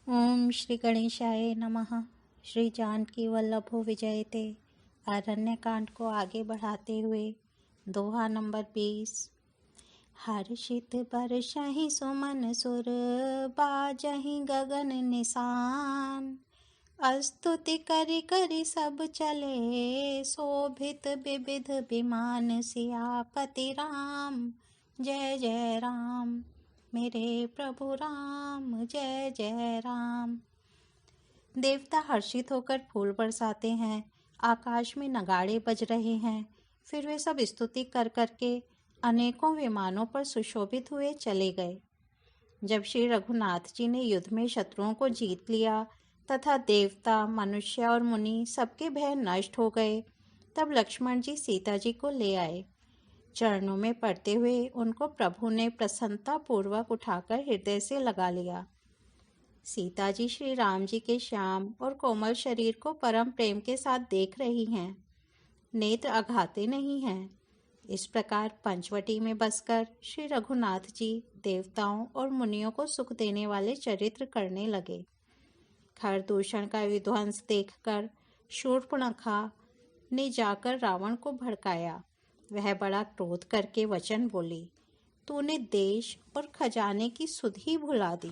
ओम श्री गणेशाय नमः। श्री जानकी वल्लभो विजयते। आरण्य कांड को आगे बढ़ाते हुए दोहा नंबर 20। हर्षित बरसहि सुमन सुर, बाजहि गगन निशान। स्तुति करि करि सब चले, शोभित विविध विमान। सियापति राम जय जय राम, मेरे प्रभु राम जय जय राम। देवता हर्षित होकर फूल बरसाते हैं, आकाश में नगाड़े बज रहे हैं। फिर वे सब स्तुति कर करके अनेकों विमानों पर सुशोभित हुए चले गए। जब श्री रघुनाथ जी ने युद्ध में शत्रुओं को जीत लिया तथा देवता, मनुष्य और मुनि सबके भय नष्ट हो गए, तब लक्ष्मण जी सीता जी को ले आए। चरणों में पड़ते हुए उनको प्रभु ने प्रसन्नता पूर्वक उठाकर हृदय से लगा लिया। सीता जी श्री राम जी के श्याम और कोमल शरीर को परम प्रेम के साथ देख रही हैं, नेत्र अघाते नहीं हैं। इस प्रकार पंचवटी में बसकर श्री रघुनाथ जी देवताओं और मुनियों को सुख देने वाले चरित्र करने लगे। खरदूषण का विध्वंस देखकर शूर्पणखा ने जाकर रावण को भड़काया। वह बड़ा क्रोध करके वचन बोली, तूने देश और खजाने की सुध ही भुला दी।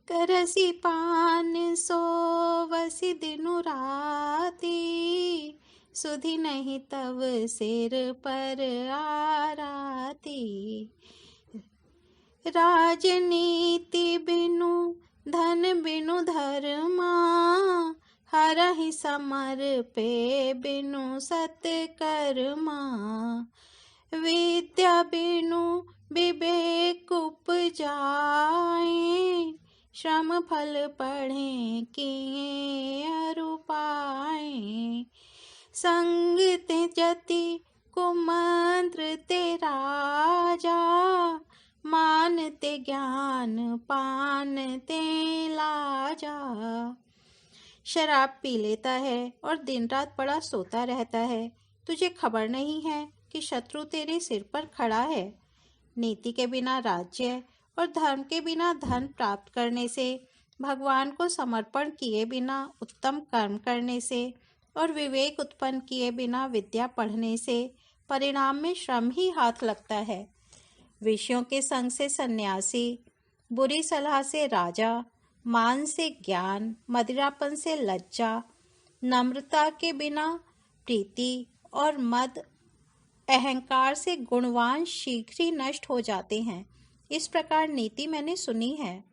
करसी पान सोवसी दिनु राती, सुधि नहीं तब सिर पर आराती। राजनीति बिनु धन बिनु धर्मा, हरहि समर पे बिनु सत्कर्मा। विद्या बिनु विवेक उपजाए, श्रम फल पढ़े किए अरु पाए। संग ते जति कुमंत्र ते राजा, मानते ज्ञान पान ते लाजा। शराब पी लेता है और दिन रात बड़ा सोता रहता है। तुझे खबर नहीं है कि शत्रु तेरे सिर पर खड़ा है। नीति के बिना राज्य और धर्म के बिना धन प्राप्त करने से, भगवान को समर्पण किए बिना उत्तम कर्म करने से और विवेक उत्पन्न किए बिना विद्या पढ़ने से परिणाम में श्रम ही हाथ लगता है। विषयों के संग से सन्यासी, बुरी सलाह से राजा, मान से ज्ञान, मदिरापन से लज्जा, नम्रता के बिना प्रीति और मद, अहंकार से गुणवान शीघ्र ही नष्ट हो जाते हैं। इस प्रकार नीति मैंने सुनी है।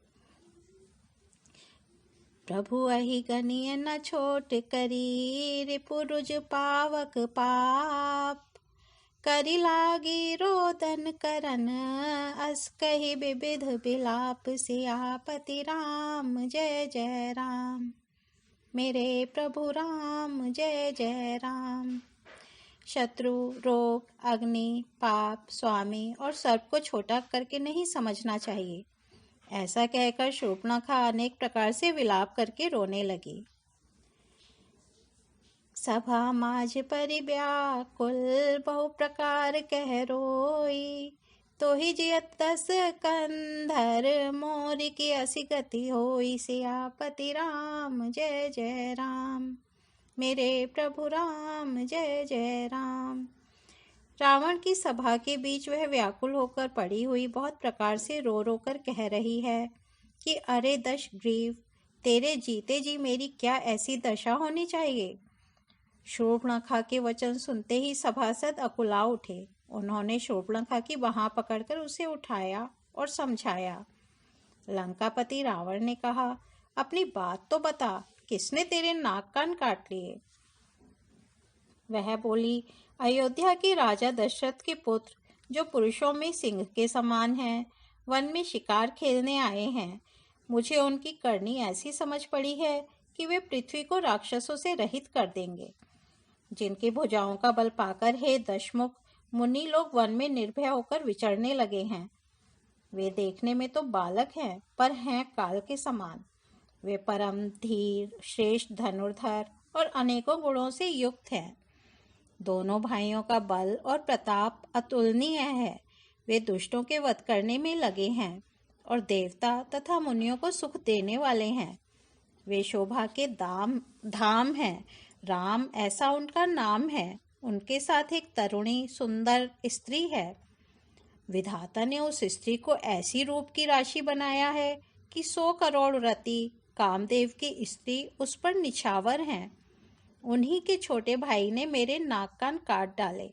प्रभु अहि गनीय न छोट करी, रिपुरुज पावक पाप। करि लागी रोदन करन, अस कहि विविध विलाप। सियापति राम जय जय राम, मेरे प्रभु राम जय जय राम। शत्रु, रोग, अग्नि, पाप, स्वामी और सर्प को छोटा करके नहीं समझना चाहिए। ऐसा कहकर शूर्पणखा अनेक प्रकार से विलाप करके रोने लगी। सभा माझ परि व्याकुल, बहु प्रकार कह रोई। तो ही जियत दस कंधर, मोर की असी गति होई। सियापति राम जय जय राम, मेरे प्रभु राम जय जय राम। रावण की सभा के बीच वह व्याकुल होकर पड़ी हुई बहुत प्रकार से रो रो कर कह रही है कि अरे दशग्रीव, तेरे जीते जी मेरी क्या ऐसी दशा होनी चाहिए। शूर्पणखा के वचन सुनते ही सभासद अकुला उठे। उन्होंने शूर्पणखा की बाँह पकड़कर उसे उठाया और समझाया। लंकापति रावण ने कहा, अपनी बात तो बता, किसने तेरे नाक कान काट लिए। वह बोली, अयोध्या के राजा दशरथ के पुत्र, जो पुरुषों में सिंह के समान हैं, वन में शिकार खेलने आए हैं। मुझे उनकी करनी ऐसी समझ पड़ी है कि वे पृथ्वी को राक्षसों से रहित कर देंगे। जिनकी भुजाओं का बल पाकर हे दशमुख, मुनि लोग वन में निर्भय होकर विचरने लगे हैं। वे देखने में तो बालक हैं, पर हैं काल के समान। वे परम धीर, श्रेष्ठ धनुर्धर और अनेकों गुणों से युक्त हैं। दोनों भाइयों का बल और प्रताप अतुलनीय है। वे दुष्टों के वध करने में लगे हैं और देवता तथा मुनियों को सुख देने वाले हैं। वे शोभा के धाम हैं। राम ऐसा उनका नाम है। उनके साथ एक तरुणी सुंदर स्त्री है। विधाता ने उस स्त्री को ऐसी रूप की राशि बनाया है कि 100 करोड़ रति कामदेव की स्त्री उस पर निछावर हैं। उन्हीं के छोटे भाई ने मेरे नाक कान काट डाले।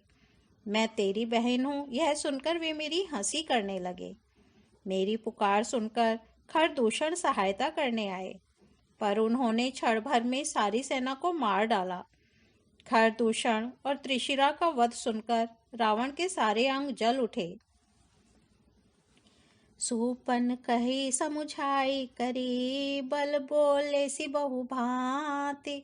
मैं तेरी बहन हूँ यह सुनकर वे मेरी हंसी करने लगे। मेरी पुकार सुनकर खरदूषण सहायता करने आए, पर उन्होंने क्षण भर में सारी सेना को मार डाला। खरदूषण और त्रिशिरा का वध सुनकर रावण के सारे अंग जल उठे। सुपन कही समुझाई करी, बल बोले सी बहु भांति।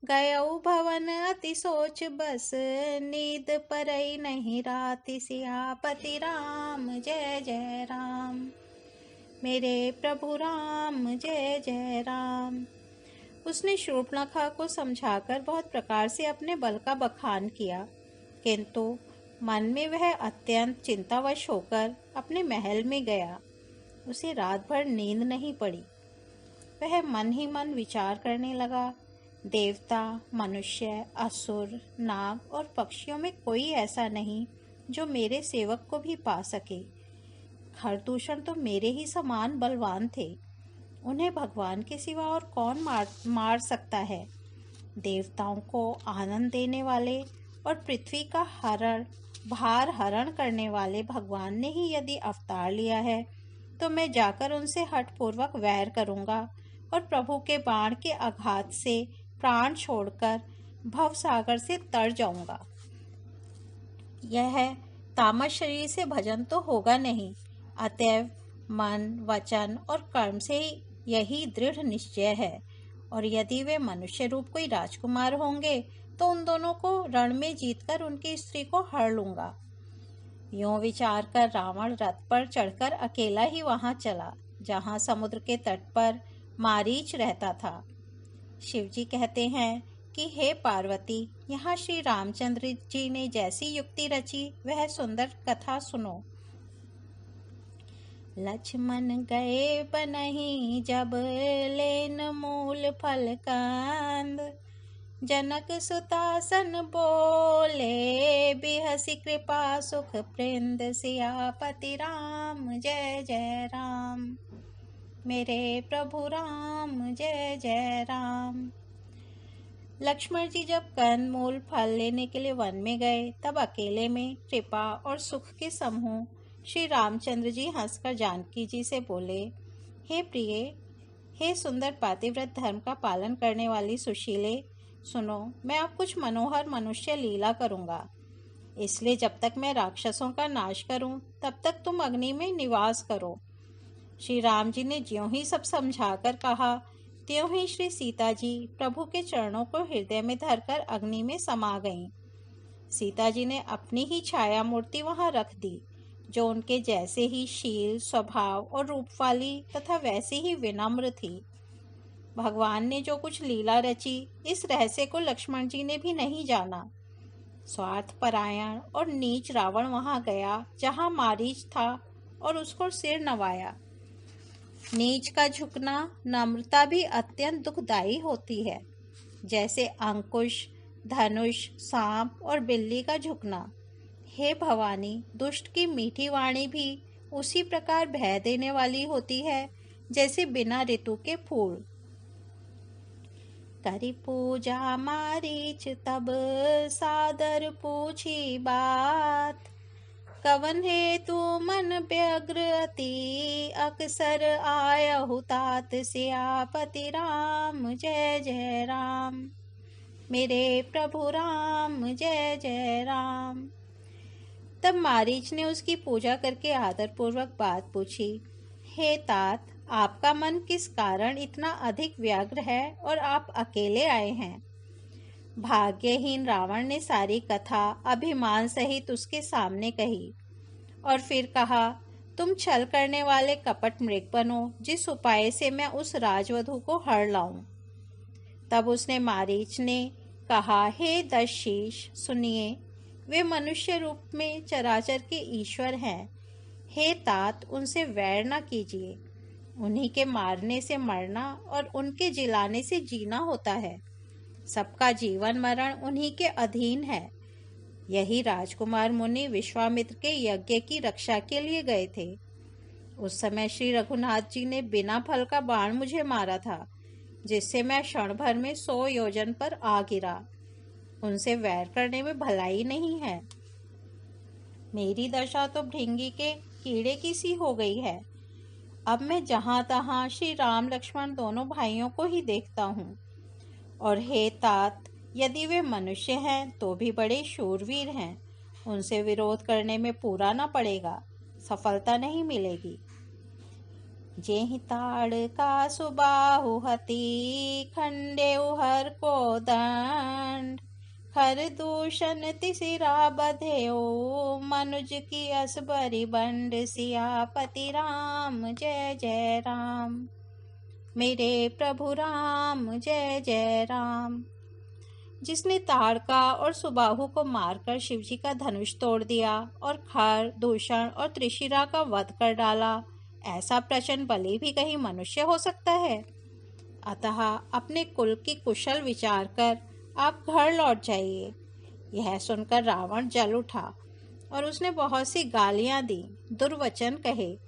गयऊ भवन अति सोच बस, नींद परई नहीं राति। सियापति राम जय जय राम, मेरे प्रभु राम जय जय राम। उसने शूर्पणखा को समझाकर बहुत प्रकार से अपने बल का बखान किया, किंतु मन में वह अत्यंत चिंतावश होकर अपने महल में गया। उसे रात भर नींद नहीं पड़ी। वह मन ही मन विचार करने लगा, देवता, मनुष्य, असुर, नाग और पक्षियों में कोई ऐसा नहीं जो मेरे सेवक को भी पा सके। खरदूषण तो मेरे ही समान बलवान थे। उन्हें भगवान के सिवा और कौन मार सकता है। देवताओं को आनंद देने वाले और पृथ्वी का भार हरण करने वाले भगवान ने ही यदि अवतार लिया है, तो मैं जाकर उनसे हठपूर्वक वैर करूंगा और प्रभु के बाण के आघात से प्राण छोड़कर भवसागर से तर जाऊंगा। यह तामस शरीर से भजन तो होगा नहीं। अतएव मन, वचन और कर्म से यही दृढ़ निश्चय है। और यदि वे मनुष्य रूप कोई राजकुमार होंगे तो उन दोनों को रण में जीतकर उनकी स्त्री को हर लूंगा। यूं विचार कर रावण रथ पर चढ़कर अकेला ही वहां चला, जहां समुद्र के तट पर मारीच रहता था। शिवजी कहते हैं कि हे पार्वती, यहाँ श्री रामचंद्र जी ने जैसी युक्ति रची वह सुंदर कथा सुनो। लक्ष्मण गए बनहि जब, लेन मूल फल कंद। जनक सुतासन बोले, बिहसी कृपा सुख प्रिंद। सियापति राम जय जय राम, मेरे प्रभु राम जय जय राम। लक्ष्मण जी जब कंदमूल फल लेने के लिए वन में गए, तब अकेले में कृपा और सुख के समूह श्री रामचंद्र जी हंसकर जानकी जी से बोले, हे प्रिय, हे सुंदर पातिव्रत धर्म का पालन करने वाली सुशीले, सुनो, मैं अब कुछ मनोहर मनुष्य लीला करूंगा। इसलिए जब तक मैं राक्षसों का नाश करूं, तब तक तुम अग्नि में निवास करो। श्री राम जी ने ज्यों ही सब समझाकर कहा, त्यों ही श्री सीता जी प्रभु के चरणों को हृदय में धरकर अग्नि में समा गईं। सीता जी ने अपनी ही छाया मूर्ति वहां रख दी, जो उनके जैसे ही शील, स्वभाव और रूप वाली तथा वैसे ही विनम्र थी। भगवान ने जो कुछ लीला रची, इस रहस्य को लक्ष्मण जी ने भी नहीं जाना। स्वार्थपरायण और नीच रावण वहां गया जहां मारीच था और उसको सिर नवाया। नीच का झुकना नम्रता भी अत्यंत दुखदायी होती है, जैसे अंकुश, धनुष, सांप और बिल्ली का झुकना। हे भवानी, दुष्ट की मीठी वाणी भी उसी प्रकार भय देने वाली होती है जैसे बिना ऋतु के फूल। करी पूजा मारीच तब, सादर पूछी बात। कवन हेतु मन व्यग्र अति, अक्सर आयहु तात। सियापति राम जय जय राम, मेरे प्रभु राम जय जय राम। तब मारीच ने उसकी पूजा करके आदरपूर्वक बात पूछी, हे तात, आपका मन किस कारण इतना अधिक व्यग्र है और आप अकेले आए हैं। भाग्यहीन रावण ने सारी कथा अभिमान सहित उसके सामने कही और फिर कहा, तुम छल करने वाले कपट मृग बनो, जिस उपाय से मैं उस राजवधू को हर लाऊं। तब उसने मारीच ने कहा, हे दशशीष, सुनिए, वे मनुष्य रूप में चराचर के ईश्वर हैं। हे तात, उनसे वैर न कीजिए। उन्हीं के मारने से मरना और उनके जिलाने से जीना होता है। सबका जीवन मरण उन्हीं के अधीन है। यही राजकुमार मुनि विश्वामित्र के यज्ञ की रक्षा के लिए गए थे। उस समय श्री रघुनाथ जी ने बिना फल का बाण मुझे मारा था, जिससे मैं क्षण भर में 100 योजन पर आ गिरा। उनसे वैर करने में भलाई नहीं है। मेरी दशा तो भृंगी के कीड़े की सी हो गई है। अब मैं जहां तहां श्री राम लक्ष्मण दोनों भाइयों को ही देखता हूँ। और हे तात, यदि वे मनुष्य हैं तो भी बड़े शूरवीर हैं। उनसे विरोध करने में पूरा न पड़ेगा, सफलता नहीं मिलेगी। जेहि ताड़ का सुबाहु हति, खंडेउ हर को दंड। खर दूषण तिसिरा बधेओ, मनुज की असबरी बंड। सियापति राम जय जय राम। मेरे प्रभु राम जय जय राम। जिसने ताड़का और सुबाहु को मारकर शिवजी का धनुष तोड़ दिया और खर, दूषण और त्रिशिरा का वध कर डाला, ऐसा प्रचंड बलि भी कहीं मनुष्य हो सकता है? अतः अपने कुल की कुशल विचार कर आप घर लौट जाइए। यह सुनकर रावण जल उठा और उसने बहुत सी गालियां दी, दुर्वचन कहे।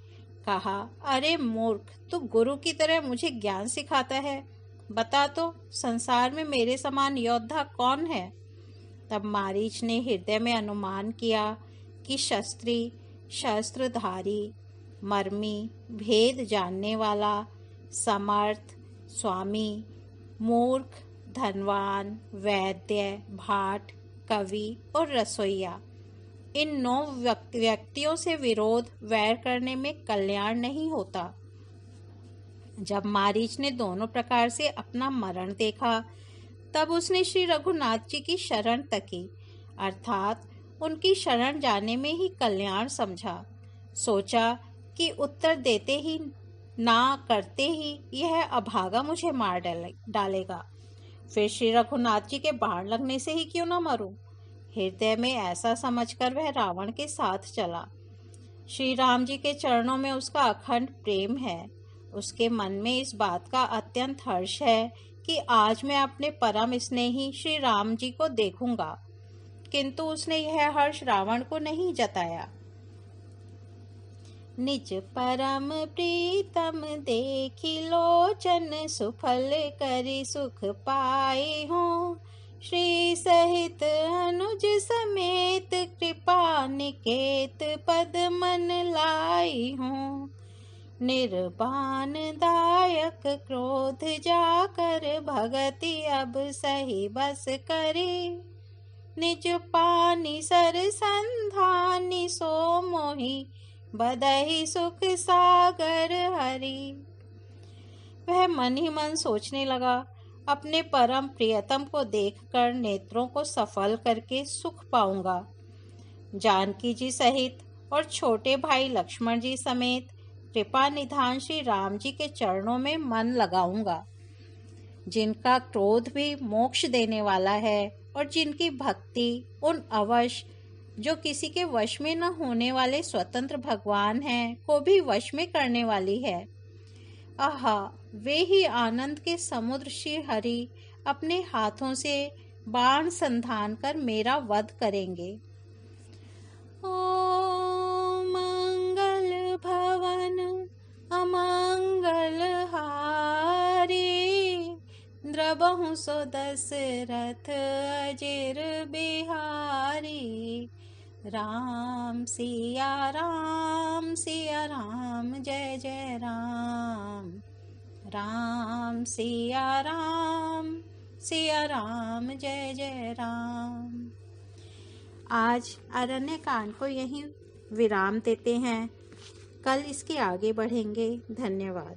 कहा, अरे मूर्ख, तू गुरु की तरह मुझे ज्ञान सिखाता है। बता तो, संसार में मेरे समान योद्धा कौन है? तब मारीच ने हृदय में अनुमान किया कि शस्त्री, शस्त्रधारी, मर्मी, भेद जानने वाला, समर्थ, स्वामी, मूर्ख, धनवान, वैद्य, भाट, कवि और रसोइया, इन 9 व्यक्तियों से विरोध वैर करने में कल्याण नहीं होता। जब मारीच ने दोनों प्रकार से अपना मरण देखा, तब उसने श्री रघुनाथ जी की शरण तकी, अर्थात उनकी शरण जाने में ही कल्याण समझा। सोचा कि उत्तर देते ही ना करते ही यह अभागा मुझे मार डालेगा, फिर श्री रघुनाथ जी के बाण लगने से ही क्यों न मरूं। हृदय में ऐसा समझकर वह रावण के साथ चला। श्री राम जी के चरणों में उसका अखंड प्रेम है। उसके मन में इस बात का अत्यंत हर्ष है कि आज मैं अपने परम स्नेही श्री राम जी को देखूंगा, किंतु उसने यह हर्ष रावण को नहीं जताया। निज परम प्रीतम देखी लोचन, सुफल करी सुख पाए हो। श्री सहित अनुज समेत, कृपा निकेत पद मन लाई हूँ। निर्बान दायक क्रोध जाकर, भगति अब सही बस करे। निज पानी सर संधानी, सो मोहि बदहि सुख सागर हरि। वह मन ही मन सोचने लगा, अपने परम प्रियतम को देखकर नेत्रों को सफल करके सुख पाऊंगा। जानकी जी सहित और छोटे भाई लक्ष्मण जी समेत कृपा निधान श्री राम जी के चरणों में मन लगाऊंगा, जिनका क्रोध भी मोक्ष देने वाला है और जिनकी भक्ति उन अवश, जो किसी के वश में न होने वाले स्वतंत्र भगवान हैं, को भी वश में करने वाली है। आहा, वे ही आनंद के समुद्र श्री हरि अपने हाथों से बाण संधान कर मेरा वध करेंगे। ओ मंगल भवन अमंगल हारी, द्रबहु सो दशरथ अजिर बिहारी। राम सिया राम जय जय राम। राम सिया राम जय जय राम। आज अरण्य कांड को यहीं विराम देते हैं। कल इसके आगे बढ़ेंगे। धन्यवाद।